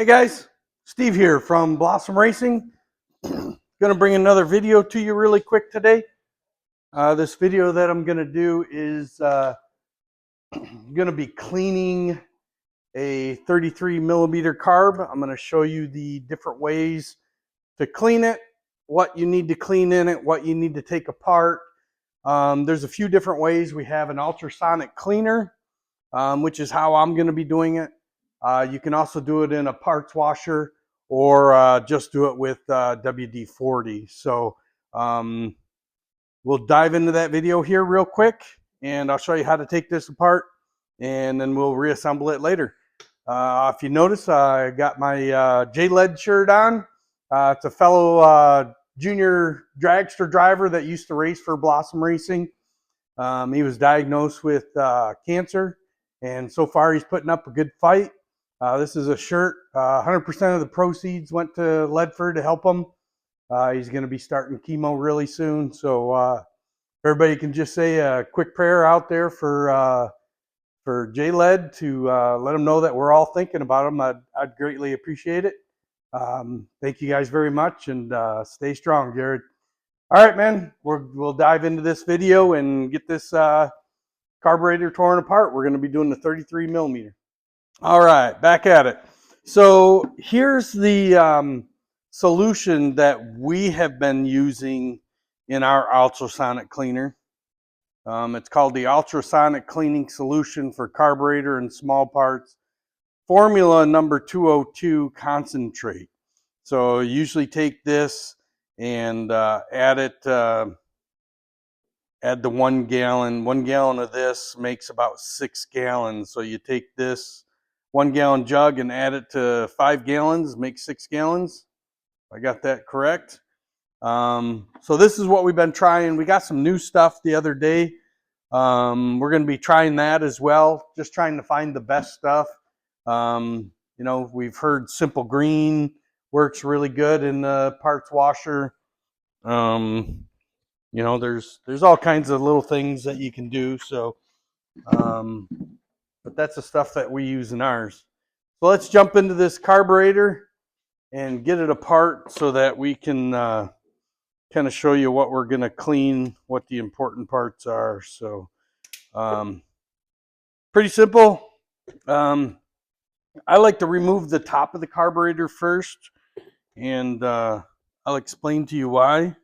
Hey guys, Steve here from Blossom Racing. Gonna bring another video to you really quick today. This video that I'm gonna do is gonna be cleaning a 33 millimeter carb. I'm gonna show you the different ways to clean it, what you need to clean in it, what you need to take apart. There's a few different ways. We have an ultrasonic cleaner, which is how I'm gonna be doing it. You can also do it in a parts washer or just do it with WD-40. So we'll dive into that video here real quick, and I'll show you how to take this apart, and then we'll reassemble it later. If you notice, I got my J-Led shirt on. It's a fellow junior dragster driver that used to race for Blossom Racing. He was diagnosed with cancer, and so far he's putting up a good fight. This is a shirt. 100% of the proceeds went to Ledford to help him. He's going to be starting chemo really soon. So everybody can just say a quick prayer out there for J-Led to let him know that we're all thinking about him. I'd greatly appreciate it. Thank you guys very much, and stay strong, Jared. All right, man. We'll dive into this video and get this carburetor torn apart. We're going to be doing the 33 millimeter. All right, back at it. So here's the solution that we have been using in our ultrasonic cleaner. It's called the ultrasonic cleaning solution for carburetor and small parts, formula number 202 concentrate. So usually take this and add the 1 gallon. 1 gallon of this makes about 6 gallons. So you take this 1 gallon jug and add it to 5 gallons, make 6 gallons. I got that correct. So this is what we've been trying. We got some new stuff the other day. We're going to be trying that as well, just trying to find the best stuff. You know, we've heard Simple Green works really good in the parts washer. You know, there's all kinds of little things that you can do. So, but that's the stuff that we use in ours. So let's jump into this carburetor and get it apart so that we can kind of show you what we're going to clean, what the important parts are. So pretty simple. I like to remove the top of the carburetor first, and I'll explain to you why.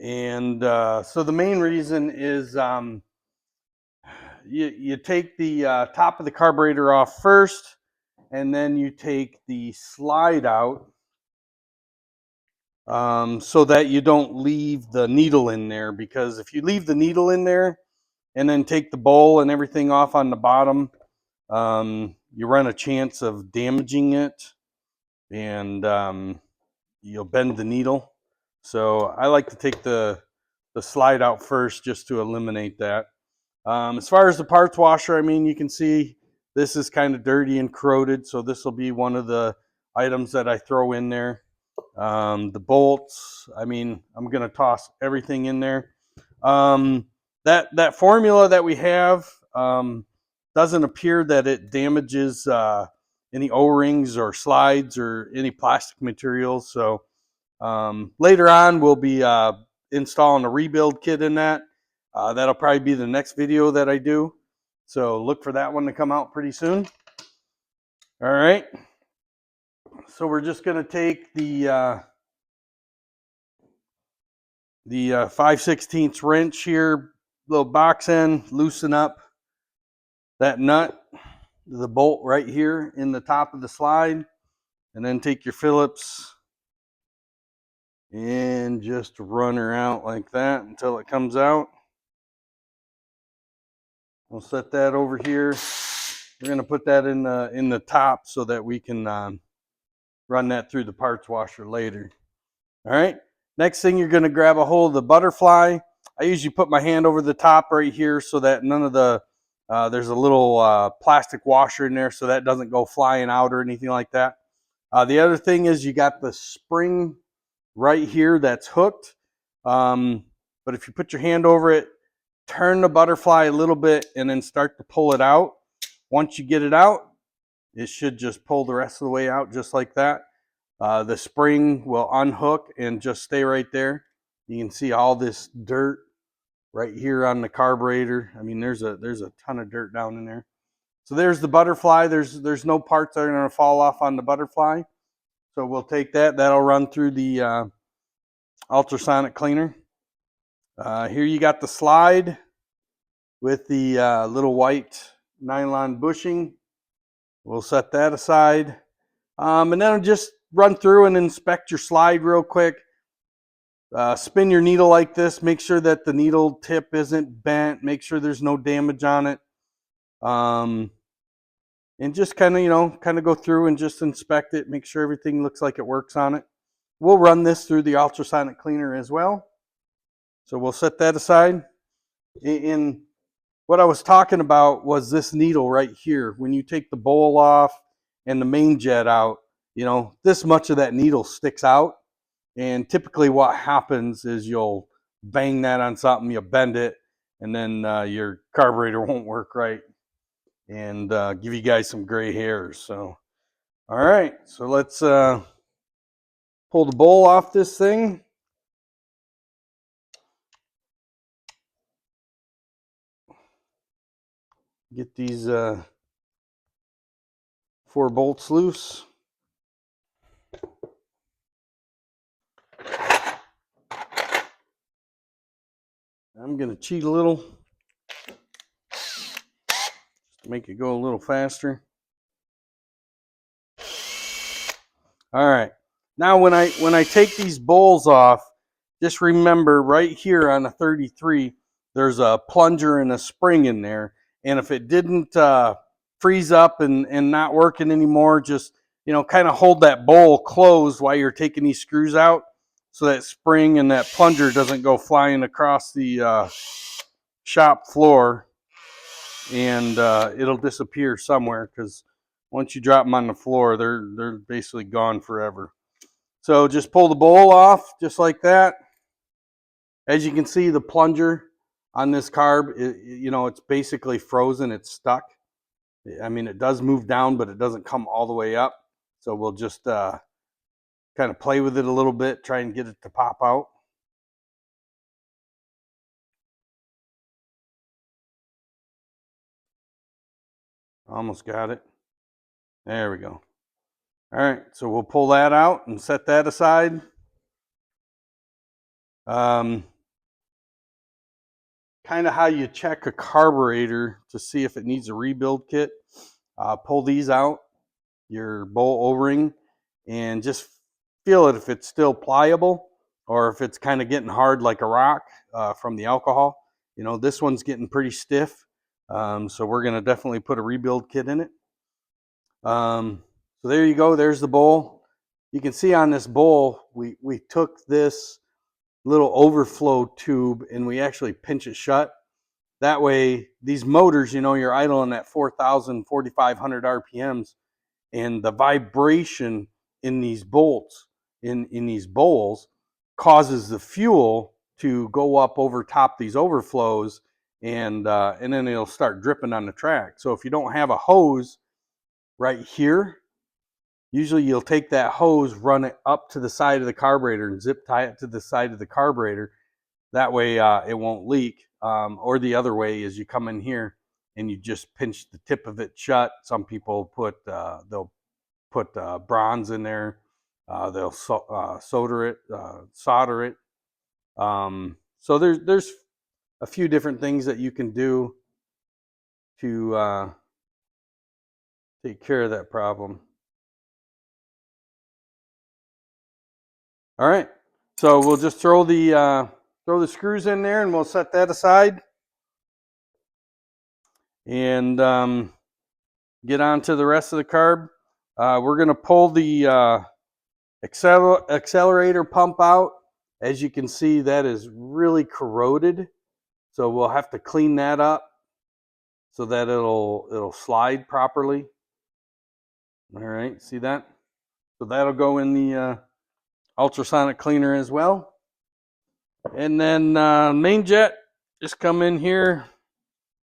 And so the main reason is you take the top of the carburetor off first, and then you take the slide out so that you don't leave the needle in there, because if you leave the needle in there and then take the bowl and everything off on the bottom, you run a chance of damaging it, and you'll bend the needle. So I like to take the slide out first just to eliminate that. As far as the parts washer, I mean, you can see this is kind of dirty and corroded, so this will be one of the items that I throw in there. The bolts, I mean, I'm going to toss everything in there. That formula that we have doesn't appear that it damages any O-rings or slides or any plastic materials. So later on, we'll be installing a rebuild kit in that. That'll probably be the next video that I do. So look for that one to come out pretty soon. All right. So we're just going to take the 5/16 wrench here, little box end, loosen up that nut, the bolt right here in the top of the slide, and then take your Phillips and just run her out like that until it comes out. We'll set that over here. We're going to put that in the top so that we can run that through the parts washer later. All right. Next thing, you're going to grab a hold of the butterfly. I usually put my hand over the top right here so that none of the there's a little plastic washer in there so that doesn't go flying out or anything like that. The other thing is you got the spring right here that's hooked. But if you put your hand over it, turn the butterfly a little bit, and then start to pull it out. Once you get it out, it should just pull the rest of the way out just like that. The spring will unhook and just stay right there. You can see all this dirt right here on the carburetor. I mean, there's a ton of dirt down in there. So there's the butterfly. There's no parts that are going to fall off on the butterfly. So we'll take that. That'll run through the ultrasonic cleaner. Here you got the slide with the little white nylon bushing. We'll set that aside. And then I'll just run through and inspect your slide real quick. Spin your needle like this. Make sure that the needle tip isn't bent. Make sure there's no damage on it. And just kind of go through and just inspect it. Make sure everything looks like it works on it. We'll run this through the ultrasonic cleaner as well. So we'll set that aside. And what I was talking about was this needle right here. When you take the bowl off and the main jet out, this much of that needle sticks out. And typically what happens is you'll bang that on something, you bend it, and then your carburetor won't work right and give you guys some gray hairs. So, all right, so let's pull the bowl off this thing. Get these 4 bolts loose. I'm going to cheat a little just to make it go a little faster. All right. Now when I take these bowls off, just remember right here on the 33, there's a plunger and a spring in there. And if it didn't freeze up and not working anymore, just kind of hold that bowl closed while you're taking these screws out, so that spring and that plunger doesn't go flying across the shop floor, and it'll disappear somewhere, because once you drop them on the floor, they're basically gone forever. So just pull the bowl off just like that. As you can see, the plunger on this carb, it's basically frozen. It's stuck. I mean, it does move down, but it doesn't come all the way up. So we'll just kind of play with it a little bit, try and get it to pop out. Almost got it. There we go. All right, so we'll pull that out and set that aside. Kind of how you check a carburetor to see if it needs a rebuild kit. Pull these out, your bowl O-ring, and just feel it if it's still pliable or if it's kind of getting hard like a rock from the alcohol. This one's getting pretty stiff, so we're going to definitely put a rebuild kit in it. So there you go. There's the bowl. You can see on this bowl, we took this little overflow tube and we actually pinch it shut. That way, these motors, you're idling at 4,000, 4,500 RPMs, and the vibration in these bolts, in these bowls, causes the fuel to go up over top these overflows, and then it'll start dripping on the track. So if you don't have a hose right here, usually you'll take that hose, run it up to the side of the carburetor, and zip tie it to the side of the carburetor. That way it won't leak. Or the other way is you come in here and you just pinch the tip of it shut. Some people they'll put bronze in there. They'll solder it. So there's a few different things that you can do to take care of that problem. All right, so we'll just throw the screws in there and we'll set that aside and get on to the rest of the carb. We're going to pull the accelerator pump out. As you can see, that is really corroded, so we'll have to clean that up so that it'll slide properly. All right, see that? So that'll go in the ultrasonic cleaner as well. And then main jet, just come in here,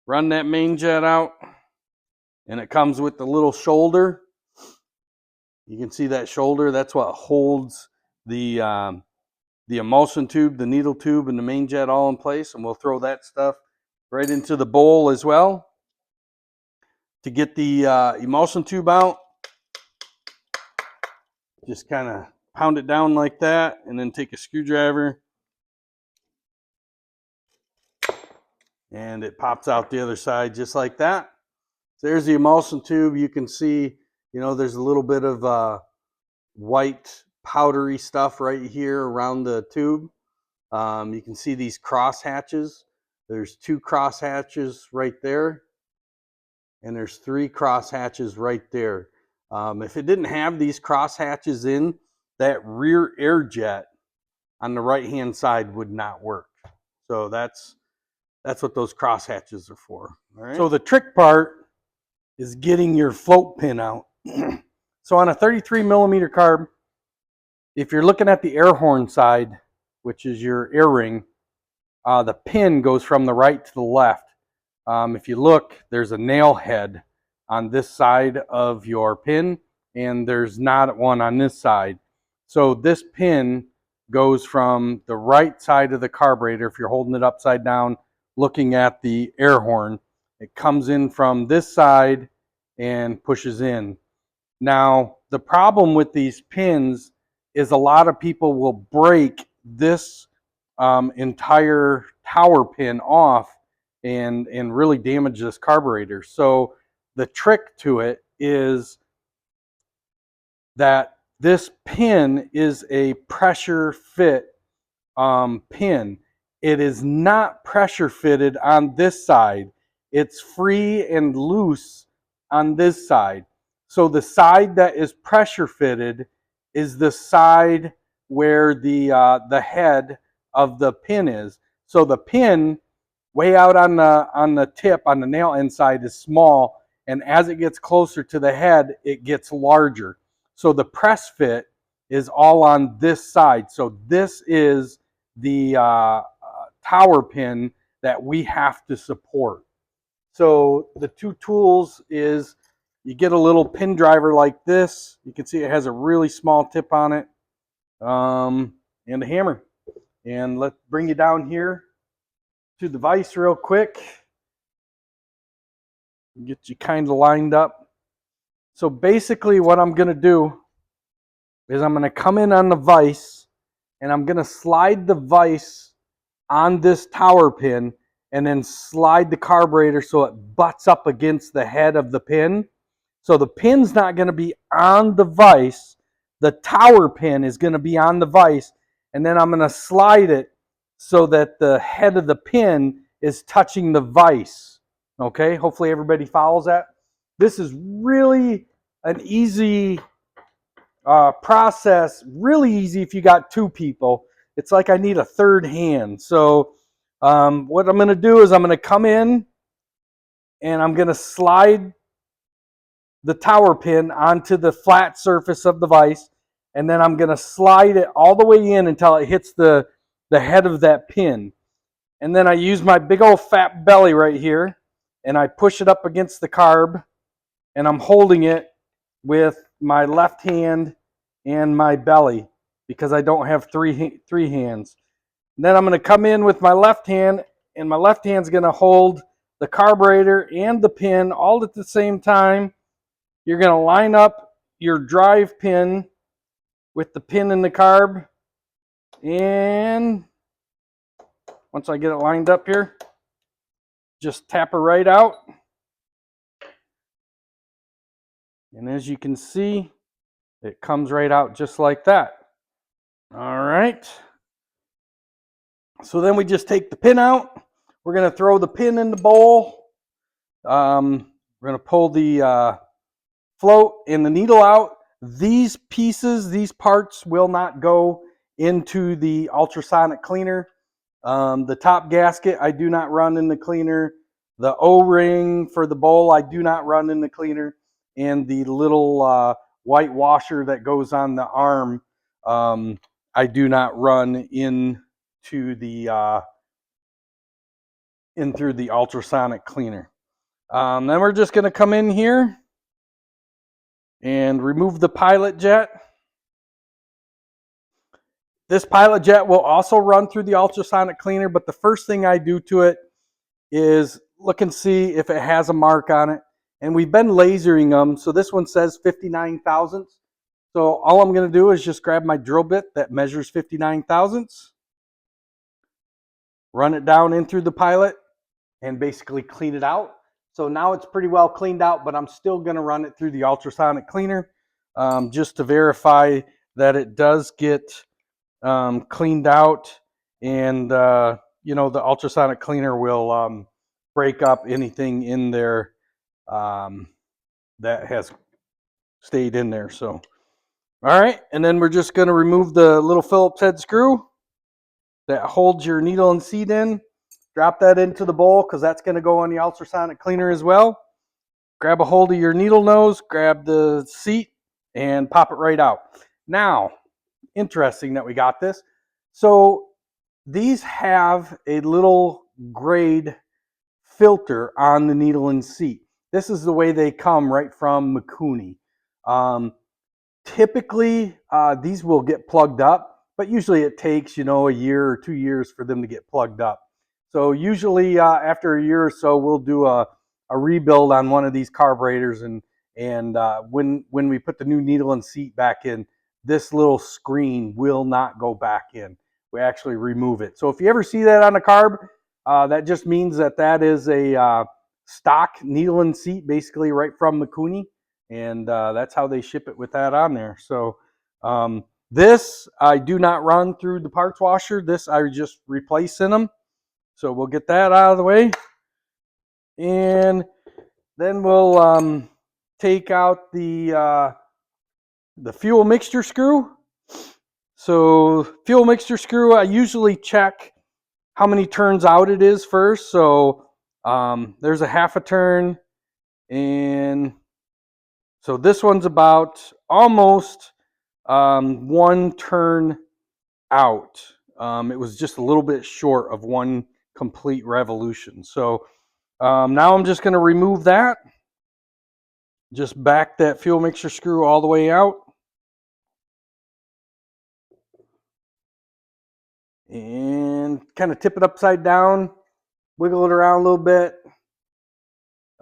run that main jet out. And it comes with the little shoulder. You can see that shoulder. That's what holds the emulsion tube, the needle tube, and the main jet all in place. And we'll throw that stuff right into the bowl as well. To get the emulsion tube out, just kind of pound it down like that, and then take a screwdriver, and it pops out the other side just like that. So there's the emulsion tube. You can see, you know, there's a little bit of white powdery stuff right here around the tube. You can see these cross hatches. There's 2 cross hatches right there, and there's 3 cross hatches right there. If it didn't have these cross hatches in, that rear air jet on the right hand side would not work. So that's what those cross hatches are for. All right. So the trick part is getting your float pin out. So on a 33 millimeter carb, if you're looking at the air horn side, which is your air ring, the pin goes from the right to the left. If you look, there's a nail head on this side of your pin, and there's not one on this side. So this pin goes from the right side of the carburetor. If you're holding it upside down, looking at the air horn, it comes in from this side and pushes in. Now, the problem with these pins is a lot of people will break this entire tower pin off and really damage this carburetor. So the trick to it is that this pin is a pressure fit pin. It is not pressure fitted on this side. It's free and loose on this side. So the side that is pressure fitted is the side where the head of the pin is. So the pin way out on the tip, on the nail end side, is small, and as it gets closer to the head, it gets larger. So the press fit is all on this side. So this is the tower pin that we have to support. So the 2 tools is, you get a little pin driver like this. You can see it has a really small tip on it, and a hammer. And let's bring you down here to the vise real quick. Get you kind of lined up. So basically what I'm going to do is I'm going to come in on the vise, and I'm going to slide the vise on this tower pin, and then slide the carburetor so it butts up against the head of the pin. So the pin's not going to be on the vise. The tower pin is going to be on the vise, and then I'm going to slide it so that the head of the pin is touching the vise. Okay, hopefully everybody follows that. This is really an easy process, really easy if you got 2 people. It's like I need a third hand. So what I'm going to do is I'm going to come in, and I'm going to slide the tower pin onto the flat surface of the vise, and then I'm going to slide it all the way in until it hits the head of that pin. And then I use my big old fat belly right here, and I push it up against the carb, and I'm holding it with my left hand and my belly because I don't have three hands. And then I'm going to come in with my left hand, and my left hand's going to hold the carburetor and the pin all at the same time. You're going to line up your drive pin with the pin in the carb, and once I get it lined up here, just tap her right out. And as you can see, it comes right out just like that. All right. So then we just take the pin out. We're going to throw the pin in the bowl. We're going to pull the float and the needle out. These pieces, these parts will not go into the ultrasonic cleaner. The top gasket I do not run in the cleaner. The O-ring for the bowl I do not run in the cleaner. And the little white washer that goes on the arm I do not run in through the ultrasonic cleaner. Then we're just going to come in here and remove the pilot jet. This pilot jet will also run through the ultrasonic cleaner, but the first thing I do to it is look and see if it has a mark on it. And we've been lasering them, so this one says 59 thousandths. So all I'm going to do is just grab my drill bit that measures 59 thousandths, run it down in through the pilot, and basically clean it out. So now it's pretty well cleaned out, but I'm still going to run it through the ultrasonic cleaner just to verify that it does get cleaned out, and you know, the ultrasonic cleaner will break up anything in there that has stayed in there. So all right, and then we're just going to remove the little Phillips head screw that holds your needle and seat in. Drop that into the bowl because that's going to go on the ultrasonic cleaner as well. Grab a hold of your needle nose, grab the seat, and pop it right out. Now, interesting that we got this. So these have a little grade filter on the needle and seat. This is the way they come right from Mikuni. Typically, these will get plugged up, but usually it takes, you know, a year or 2 years for them to get plugged up. So usually after a year or so, we'll do a rebuild on one of these carburetors, and when we put the new needle and seat back in, this little screen will not go back in. We actually remove it. So if you ever see that on a carb, that just means that that is a stock needle and seat, basically right from Mikuni, and that's how they ship it with that on there. So this I do not run through the parts washer. This I just replace in them. So we'll get that out of the way, and then we'll take out the fuel mixture screw. So fuel mixture screw, I usually check how many turns out it is first. So there's a half a turn, and so this one's about almost 1 turn out. It was just a little bit short of 1 complete revolution. So now I'm just going to remove that. Just back that fuel mixture screw all the way out. And kind of tip it upside down, wiggle it around a little bit.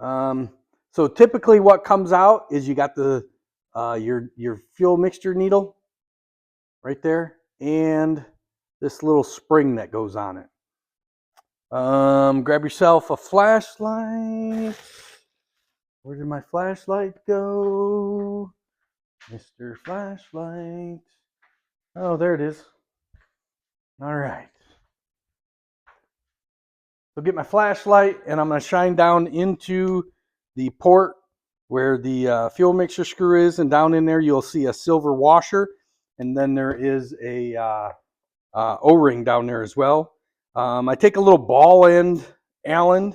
So typically what comes out is you got the your fuel mixture needle right there, and this little spring that goes on it. Grab yourself a flashlight. Where did my flashlight go? Mr. Flashlight. Oh, there it is. All right. So get my flashlight, and I'm going to shine down into the port where the fuel mixture screw is, and down in there you'll see a silver washer, and then there is a O-ring down there as well. I take a little ball end Allen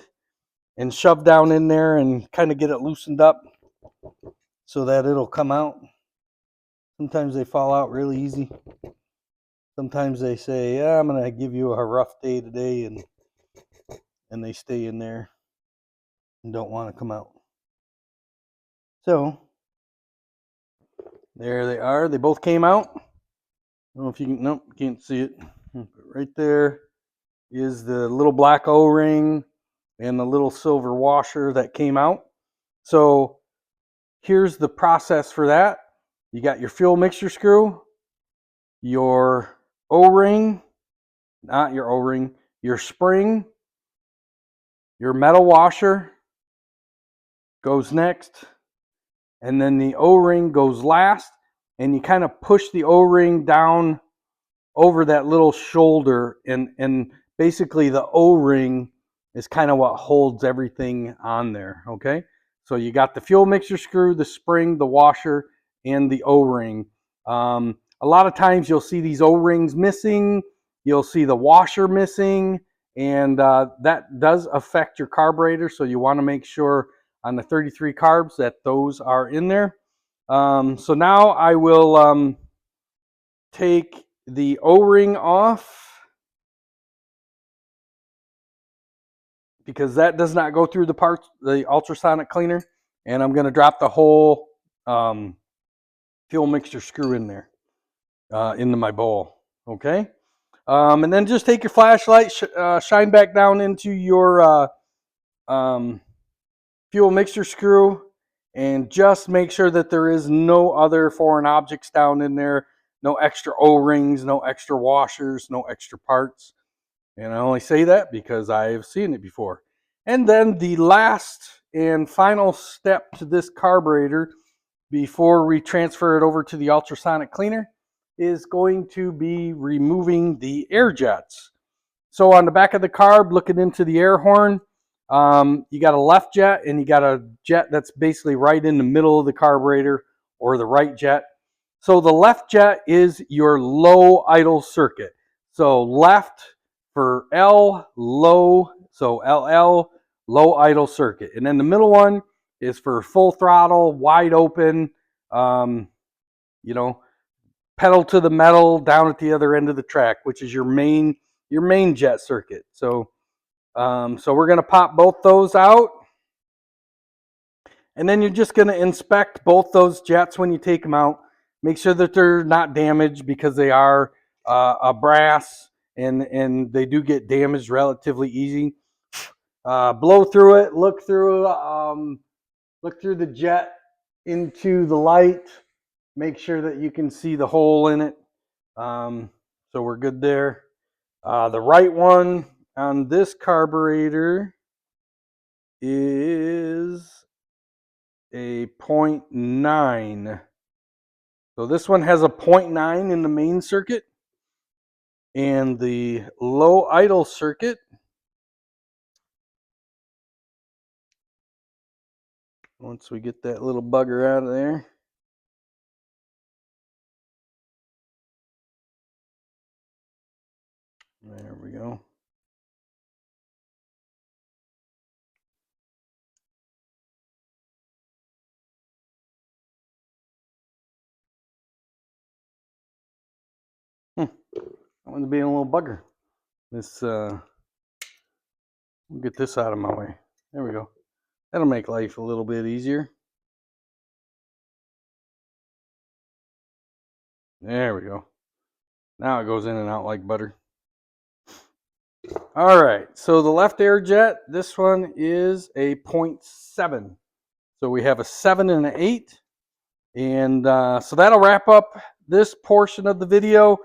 and shove down in there and kind of get it loosened up so that it'll come out. Sometimes they fall out really easy. Sometimes they say, yeah, I'm going to give you a rough day today, and they stay in there and don't want to come out. So there they are. They both came out. I don't know if you can, nope, you can't see it. Right there is the little black O-ring and the little silver washer that came out. So here's the process for that. You got your fuel mixture screw, your O-ring, not your O-ring, your spring, your metal washer goes next, and then the O-ring goes last, and you kind of push the O-ring down over that little shoulder, and basically the O-ring is kind of what holds everything on there, okay? So you got the fuel mixture screw, the spring, the washer, and the O-ring. A lot of times you'll see these O-rings missing, you'll see the washer missing, and that does affect your carburetor, so you want to make sure on the 33 carbs that those are in there. So now I will take the O-ring off, because that does not go through the ultrasonic cleaner. And I'm going to drop the whole fuel mixture screw in there into my bowl. Okay. And then just take your flashlight, shine back down into your fuel mixture screw, and just make sure that there is no other foreign objects down in there, no extra O-rings, no extra washers, no extra parts. And I only say that because I've seen it before. And then the last and final step to this carburetor before we transfer it over to the ultrasonic cleaner is going to be removing the air jets. So on the back of the carb, looking into the air horn, you got a left jet and you got a jet that's basically right in the middle of the carburetor, or the right jet. So the left jet is your low idle circuit. So left for L, low, so LL, low idle circuit. And then the middle one is for full throttle, wide open, you know, pedal to the metal down at the other end of the track, which is your main jet circuit. So so we're going to pop both those out, and then you're just going to inspect both those jets when you take them out. Make sure that they're not damaged, because they are a brass, and they do get damaged relatively easy. Blow through it, look through the jet into the light. Make sure that you can see the hole in it. So we're good there. The right one on this carburetor is a 0.9. So this one has a 0.9 in the main circuit, and the low idle circuit, once we get that little bugger out of there, there we go. That one's being a little bugger. This we'll get this out of my way. There we go. That'll make life a little bit easier. There we go. Now it goes in and out like butter. All right, so the left air jet, this one is a 0.7. So we have a 7 and an 8. And so that'll wrap up this portion of the video.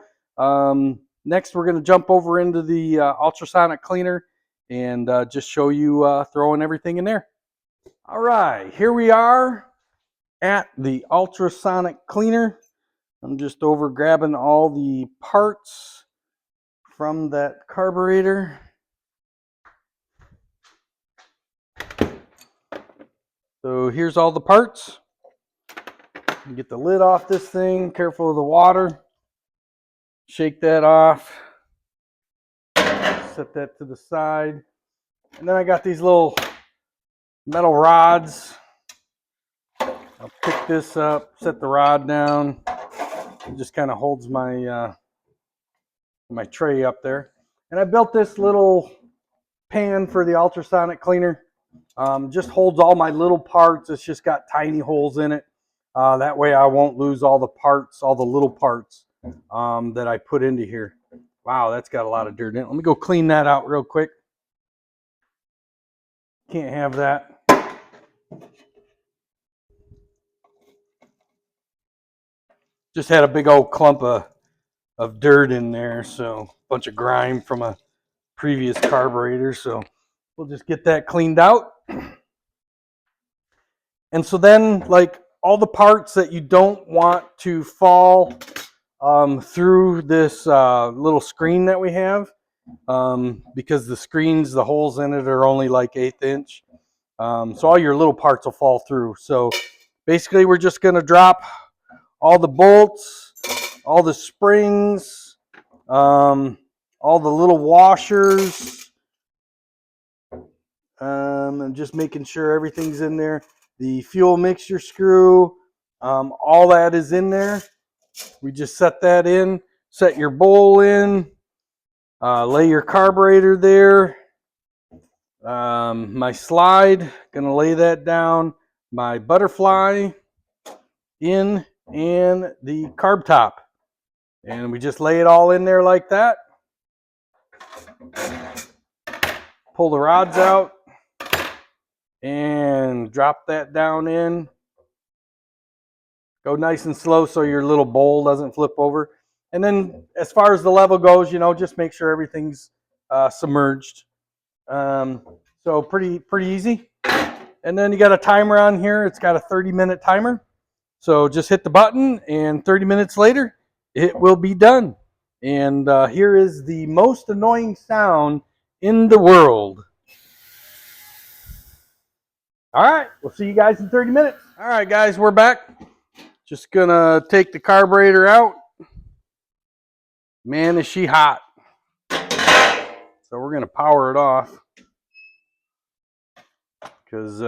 Next, we're going to jump over into the ultrasonic cleaner and just show you throwing everything in there. All right, here we are at the ultrasonic cleaner. I'm just over grabbing all the parts from that carburetor. So here's all the parts. Get the lid off this thing. Careful of the water. Shake that off. Set that to the side. And then I got these little metal rods. I'll pick this up, set the rod down. It just kind of holds my my tray up there. And I built this little pan for the ultrasonic cleaner. Just holds all my little parts. It's just got tiny holes in it. That way I won't lose all the parts, all the little parts that I put into here. Wow, that's got a lot of dirt in it. Let me go clean that out real quick. Can't have that. Just had a big old clump of dirt in there, so a bunch of grime from a previous carburetor. So we'll just get that cleaned out. And so then, like, all the parts that you don't want to fall through this little screen that we have, because the screens, the holes in it are only like 1/8 inch. So all your little parts will fall through. So basically we're just going to drop all the bolts, all the springs, all the little washers, and just making sure everything's in there. The fuel mixture screw, all that is in there. We just set that in, set your bowl in, lay your carburetor there. My slide, gonna lay that down, my butterfly in, and the carb top. And we just lay it all in there like that. Pull the rods out and drop that down in. Go nice and slow so your little bowl doesn't flip over. And then as far as the level goes, you know, just make sure everything's submerged. So pretty easy. And then you got a timer on here. It's got a 30-minute timer. So just hit the button and 30 minutes later, it will be done. And here is the most annoying sound in the world. All right, we'll see you guys in 30 minutes. All right, guys, we're back. Just gonna take the carburetor out. Man, is she hot. So we're gonna power it off because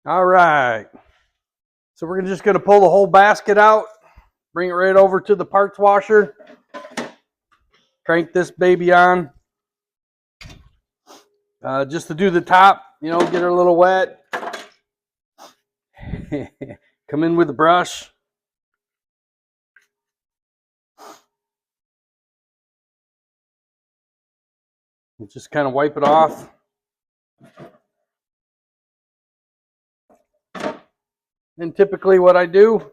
all right. So we're just gonna pull the whole basket out, bring it right over to the parts washer, crank this baby on. Just to do the top, you know, get her a little wet. Come in with a brush. And just kind of wipe it off. And typically what I do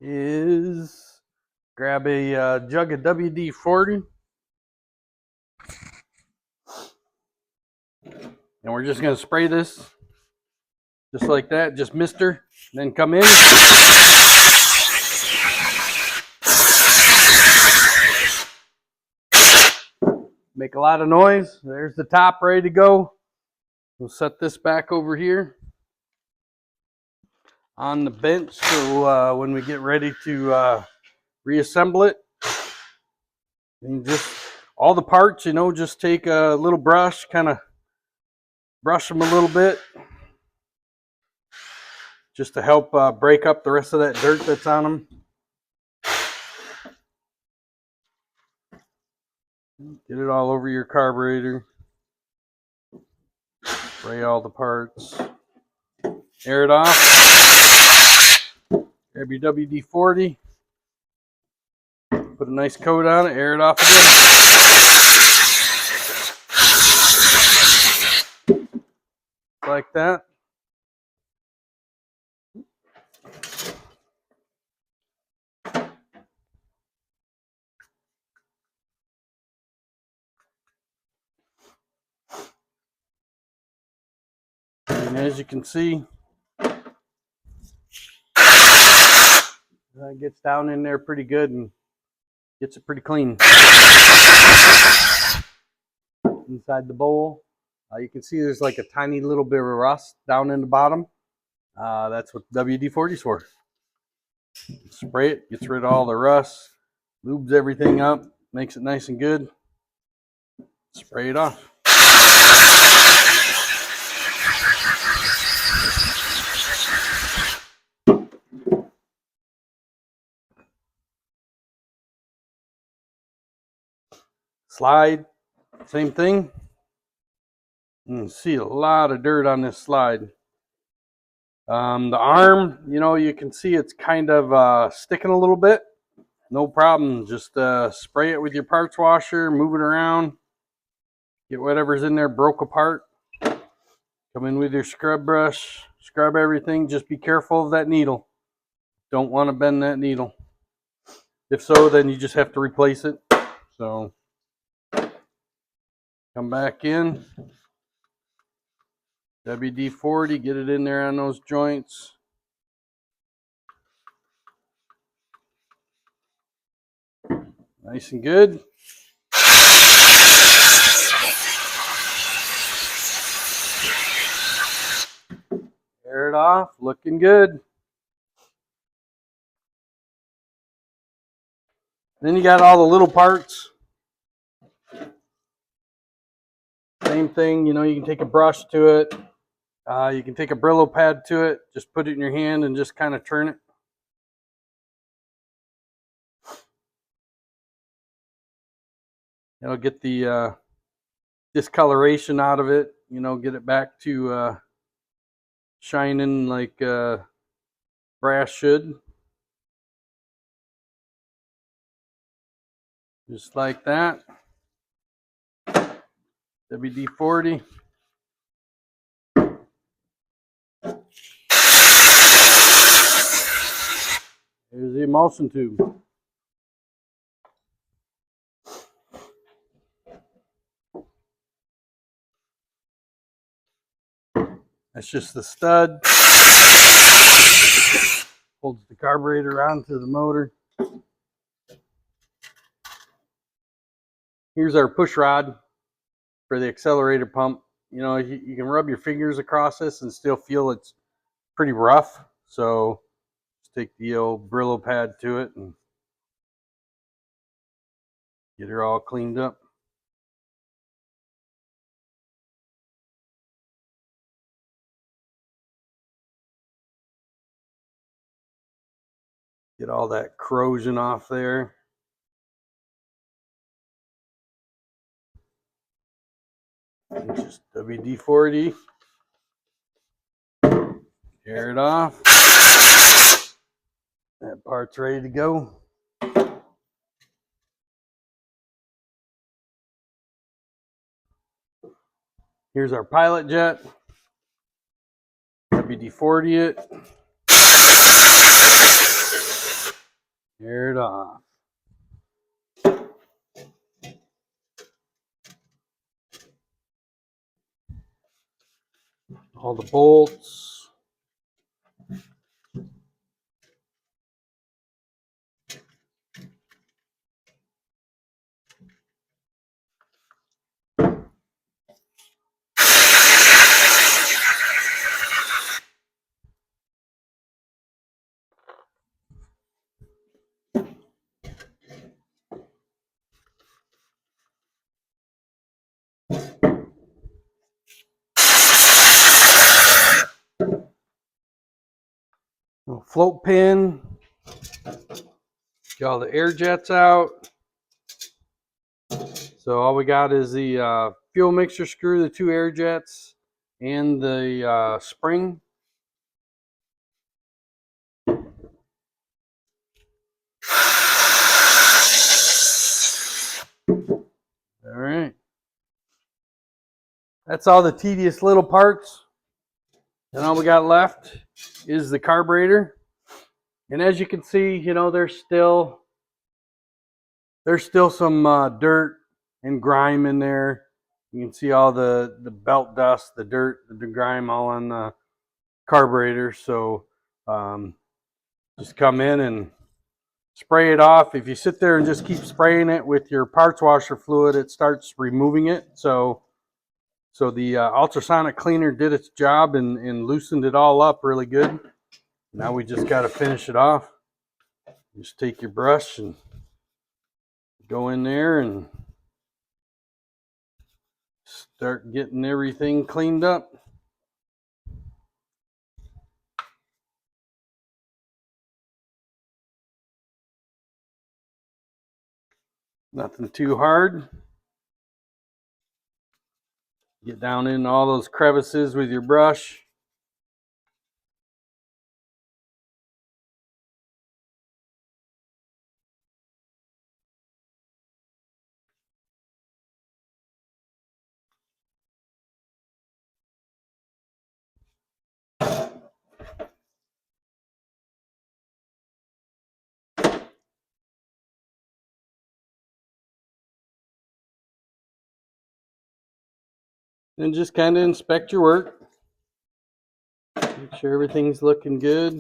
is grab a jug of WD-40. And we're just going to spray this just like that, just mister, then come in. Make a lot of noise. There's the top ready to go. We'll set this back over here on the bench so when we get ready to reassemble it, and just all the parts, you know, just take a little brush, kind of brush them a little bit just to help break up the rest of that dirt that's on them. Get it all over your carburetor. Spray all the parts. Air it off. Grab your WD-40. Put a nice coat on it. Air it off again. Like that. And as you can see, that gets down in there pretty good and gets it pretty clean. Inside the bowl, you can see there's like a tiny little bit of rust down in the bottom. That's what WD-40 is for. Spray it, gets rid of all the rust, lubes everything up, makes it nice and good. Spray it off. Slide, same thing. You can see a lot of dirt on this slide. The arm, you know, you can see it's kind of sticking a little bit. No problem. Just spray it with your parts washer, move it around, get whatever's in there broke apart. Come in with your scrub brush, scrub everything. Just be careful of that needle. Don't want to bend that needle. If so, then you just have to replace it. So come back in. WD-40, get it in there on those joints. Nice and good. Tear it off, looking good. Then you got all the little parts. Same thing, you know, you can take a brush to it. You can take a Brillo pad to it. Just put it in your hand and just kind of turn it. It'll get the discoloration out of it. You know, get it back to shining like brass should. Just like that. WD-40. Here's the emulsion tube. That's just the stud. Holds the carburetor onto the motor. Here's our push rod for the accelerator pump. You know, you can rub your fingers across this and still feel it's pretty rough. So just take the old Brillo pad to it and get her all cleaned up. Get all that corrosion off there. And just WD-40. Tear it off. That part's ready to go. Here's our pilot jet. WD-40 it. Tear it off. All the bolts. Float pin. Get all the air jets out. So all we got is the fuel mixture screw, the 2 air jets, and the spring. All right. That's all the tedious little parts. And all we got left is the carburetor. And as you can see, you know, there's still some dirt and grime in there. You can see all the belt dust, the dirt, the grime all on the carburetor. So just come in and spray it off. If you sit there and just keep spraying it with your parts washer fluid, it starts removing it. So the ultrasonic cleaner did its job and loosened it all up really good. Now we just got to finish it off. Just take your brush and go in there and start getting everything cleaned up. Nothing too hard. Get down in all those crevices with your brush. And just kind of inspect your work. Make sure everything's looking good.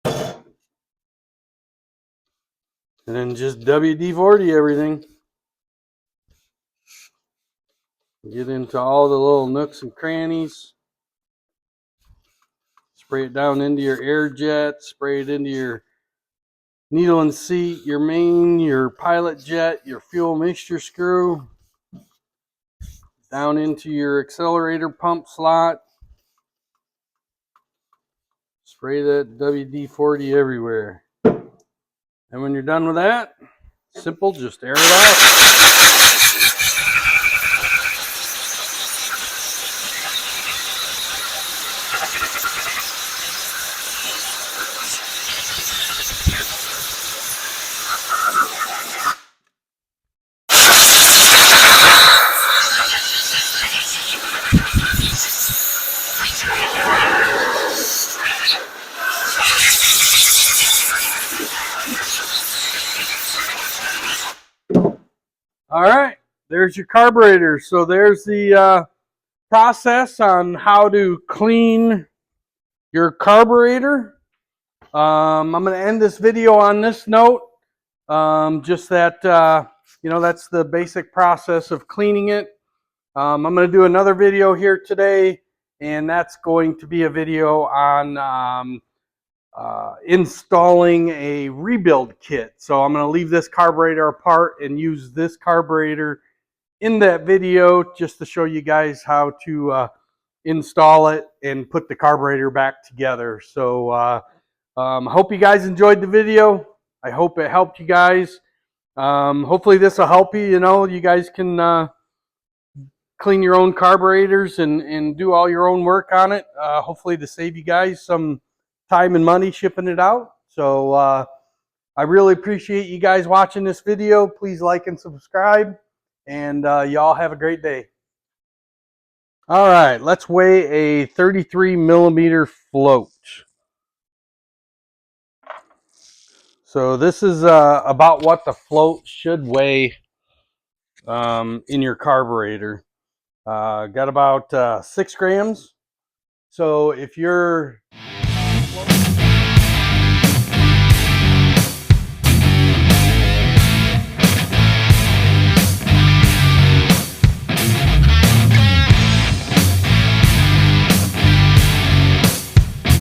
And then just WD-40 everything. Get into all the little nooks and crannies. Spray it down into your air jet, spray it into your needle and seat, your main, your pilot jet, your fuel mixture screw, down into your accelerator pump slot. Spray that WD-40 everywhere. And when you're done with that, simple, just air it out. All right, there's your carburetor. So there's the process on how to clean your carburetor. I'm going to end this video on this note. Just that, that's the basic process of cleaning it. I'm going to do another video here today, and that's going to be a video on installing a rebuild kit. So I'm going to leave this carburetor apart and use this carburetor in that video just to show you guys how to install it and put the carburetor back together. So I hope you guys enjoyed the video. I hope it helped you guys. Hopefully this will help you. You guys can clean your own carburetors and do all your own work on it. Hopefully to save you guys some time and money shipping it out. So I really appreciate you guys watching this video. Please like and subscribe, and y'all have a great day. All right, let's weigh a 33 millimeter float. So this is about what the float should weigh in your carburetor. Got about 6 grams. So if you're